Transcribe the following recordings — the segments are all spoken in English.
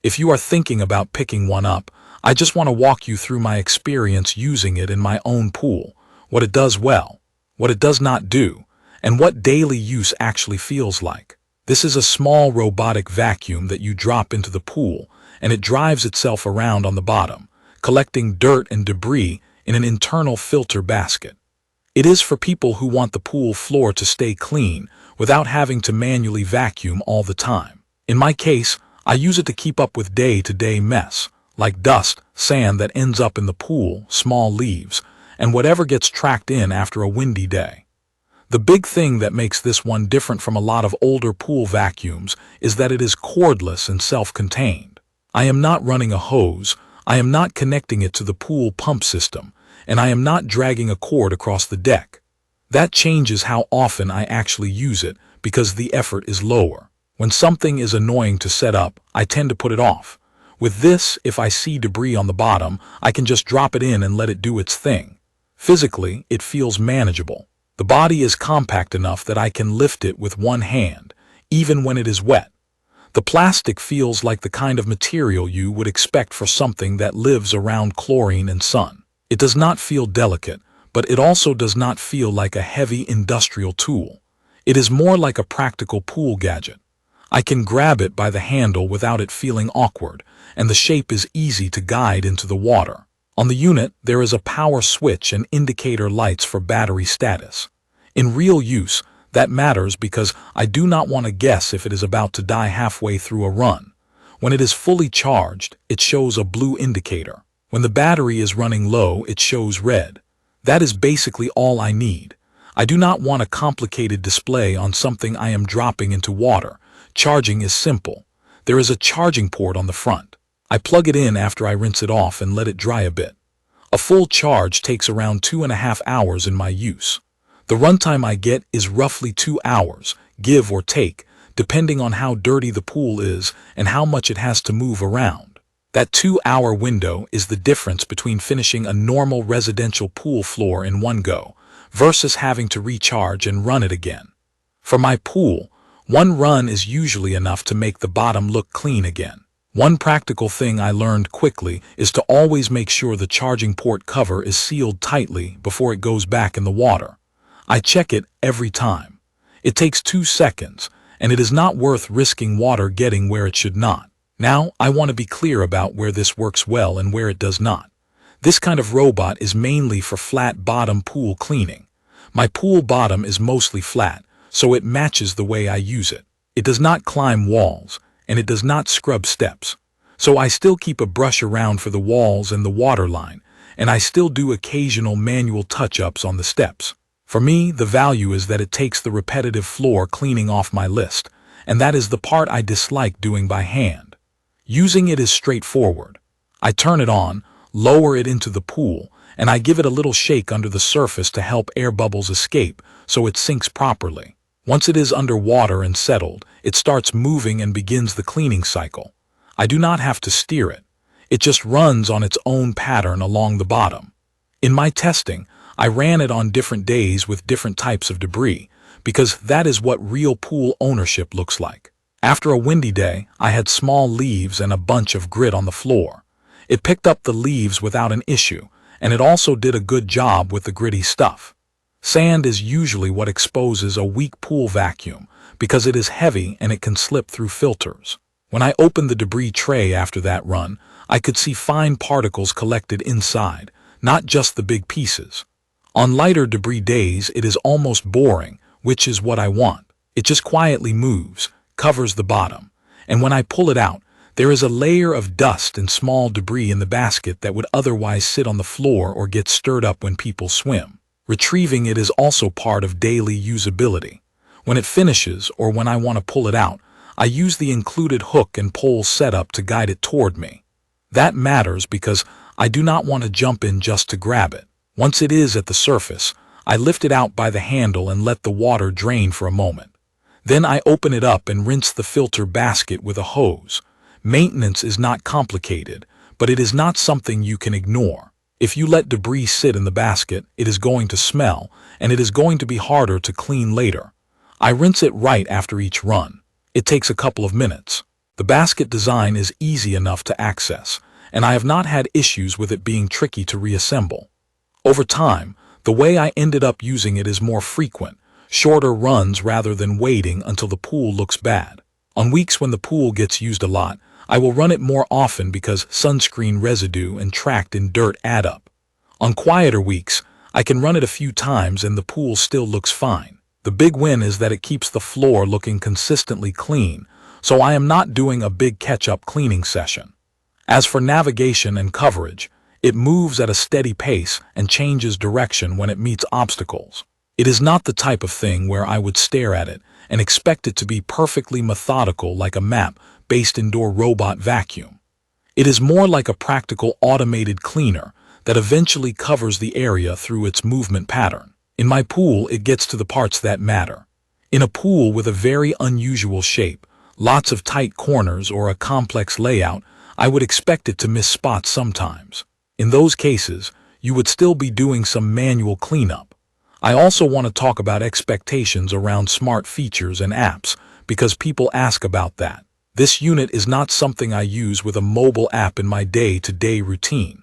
If you are thinking about picking one up, I just want to walk you through my experience using it in my own pool, what it does well, what it does not do, and what daily use actually feels like. This is a small robotic vacuum that you drop into the pool, and it drives itself around on the bottom, collecting dirt and debris in an internal filter basket. It is for people who want the pool floor to stay clean without having to manually vacuum all the time. In my case, I use it to keep up with day-to-day mess, like dust, sand that ends up in the pool, small leaves, and whatever gets tracked in after a windy day. The big thing that makes this one different from a lot of older pool vacuums is that it is cordless and self-contained. I am not running a hose, I am not connecting it to the pool pump system, and I am not dragging a cord across the deck. That changes how often I actually use it because the effort is lower. When something is annoying to set up, I tend to put it off. With this, if I see debris on the bottom, I can just drop it in and let it do its thing. Physically, it feels manageable. The body is compact enough that I can lift it with one hand, even when it is wet. The plastic feels like the kind of material you would expect for something that lives around chlorine and sun. It does not feel delicate, but it also does not feel like a heavy industrial tool. It is more like a practical pool gadget. I can grab it by the handle without it feeling awkward, and the shape is easy to guide into the water. On the unit, there is a power switch and indicator lights for battery status. In real use, that matters because I do not want to guess if it is about to die halfway through a run. When it is fully charged, it shows a blue indicator. When the battery is running low, it shows red. That is basically all I need. I do not want a complicated display on something I am dropping into water. Charging is simple. There is a charging port on the front. I plug it in after I rinse it off and let it dry a bit. A full charge takes around 2.5 hours in my use. The runtime I get is roughly 2 hours, give or take, depending on how dirty the pool is and how much it has to move around. That 2-hour window is the difference between finishing a normal residential pool floor in one go versus having to recharge and run it again. For my pool, one run is usually enough to make the bottom look clean again. One practical thing I learned quickly is to always make sure the charging port cover is sealed tightly before it goes back in the water. I check it every time. It takes 2 seconds, and it is not worth risking water getting where it should not. Now, I want to be clear about where this works well and where it does not. This kind of robot is mainly for flat bottom pool cleaning. My pool bottom is mostly flat, so it matches the way I use it. It does not climb walls, and it does not scrub steps. So I still keep a brush around for the walls and the water line, and I still do occasional manual touch-ups on the steps. For me, the value is that it takes the repetitive floor cleaning off my list, and that is the part I dislike doing by hand. Using it is straightforward. I turn it on, lower it into the pool, and I give it a little shake under the surface to help air bubbles escape so it sinks properly. Once it is underwater and settled, it starts moving and begins the cleaning cycle. I do not have to steer it. It just runs on its own pattern along the bottom. In my testing, I ran it on different days with different types of debris, because that is what real pool ownership looks like. After a windy day, I had small leaves and a bunch of grit on the floor. It picked up the leaves without an issue, and it also did a good job with the gritty stuff. Sand is usually what exposes a weak pool vacuum because it is heavy and it can slip through filters. When I opened the debris tray after that run, I could see fine particles collected inside, not just the big pieces. On lighter debris days, it is almost boring, which is what I want. It just quietly moves, covers the bottom, and when I pull it out, there is a layer of dust and small debris in the basket that would otherwise sit on the floor or get stirred up when people swim. Retrieving it is also part of daily usability. When it finishes, or when I want to pull it out, I use the included hook and pole setup to guide it toward me. That matters because I do not want to jump in just to grab it. Once it is at the surface, I lift it out by the handle and let the water drain for a moment. Then I open it up and rinse the filter basket with a hose. Maintenance is not complicated, but it is not something you can ignore. If you let debris sit in the basket, it is going to smell, and it is going to be harder to clean later. I rinse it right after each run. It takes a couple of minutes. The basket design is easy enough to access, and I have not had issues with it being tricky to reassemble. Over time, the way I ended up using it is more frequent, shorter runs rather than waiting until the pool looks bad. On weeks when the pool gets used a lot, I will run it more often because sunscreen residue and tracked in dirt add up. On quieter weeks, I can run it a few times and the pool still looks fine. The big win is that it keeps the floor looking consistently clean, so I am not doing a big catch-up cleaning session. As for navigation and coverage, it moves at a steady pace and changes direction when it meets obstacles. It is not the type of thing where I would stare at it and expect it to be perfectly methodical like a map-based indoor robot vacuum. It is more like a practical automated cleaner that eventually covers the area through its movement pattern. In my pool, it gets to the parts that matter. In a pool with a very unusual shape, lots of tight corners or a complex layout, I would expect it to miss spots sometimes. In those cases, you would still be doing some manual cleanup. I also want to talk about expectations around smart features and apps because people ask about that. This unit is not something I use with a mobile app in my day-to-day routine.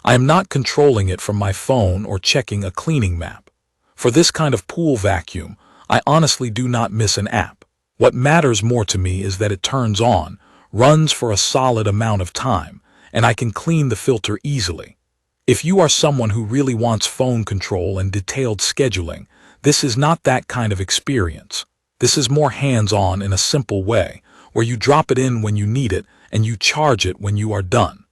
I am not controlling it from my phone or checking a cleaning map. For this kind of pool vacuum, I honestly do not miss an app. What matters more to me is that it turns on, runs for a solid amount of time, and I can clean the filter easily. If you are someone who really wants phone control and detailed scheduling, this is not that kind of experience. This is more hands-on in a simple way, where you drop it in when you need it and you charge it when you are done.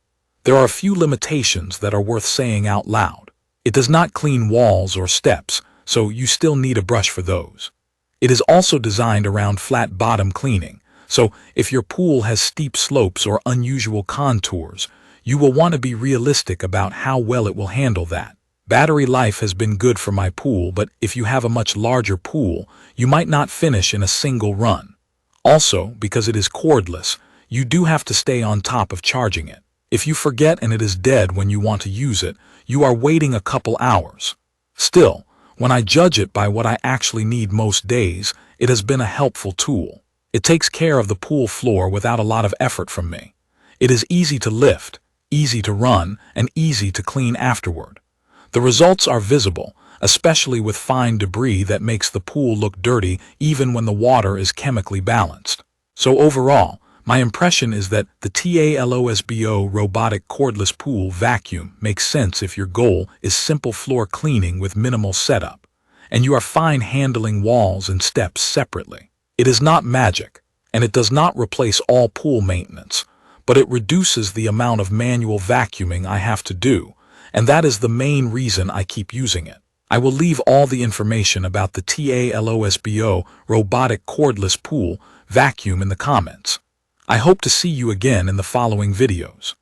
There are a few limitations that are worth saying out loud. It does not clean walls or steps, so you still need a brush for those. It is also designed around flat bottom cleaning, so if your pool has steep slopes or unusual contours, you will want to be realistic about how well it will handle that. Battery life has been good for my pool, but if you have a much larger pool, you might not finish in a single run. Also, because it is cordless, you do have to stay on top of charging it. If you forget and it is dead when you want to use it, you are waiting a couple hours. Still, when I judge it by what I actually need most days, it has been a helpful tool. It takes care of the pool floor without a lot of effort from me. It is easy to lift, easy to run, and easy to clean afterward. The results are visible, especially with fine debris that makes the pool look dirty even when the water is chemically balanced. So overall, my impression is that the tangles robotic cordless pool vacuum makes sense if your goal is simple floor cleaning with minimal setup, and you are fine handling walls and steps separately. It is not magic, and it does not replace all pool maintenance, but it reduces the amount of manual vacuuming I have to do, and that is the main reason I keep using it. I will leave all the information about the tangles robotic cordless pool vacuum in the comments. I hope to see you again in the following videos.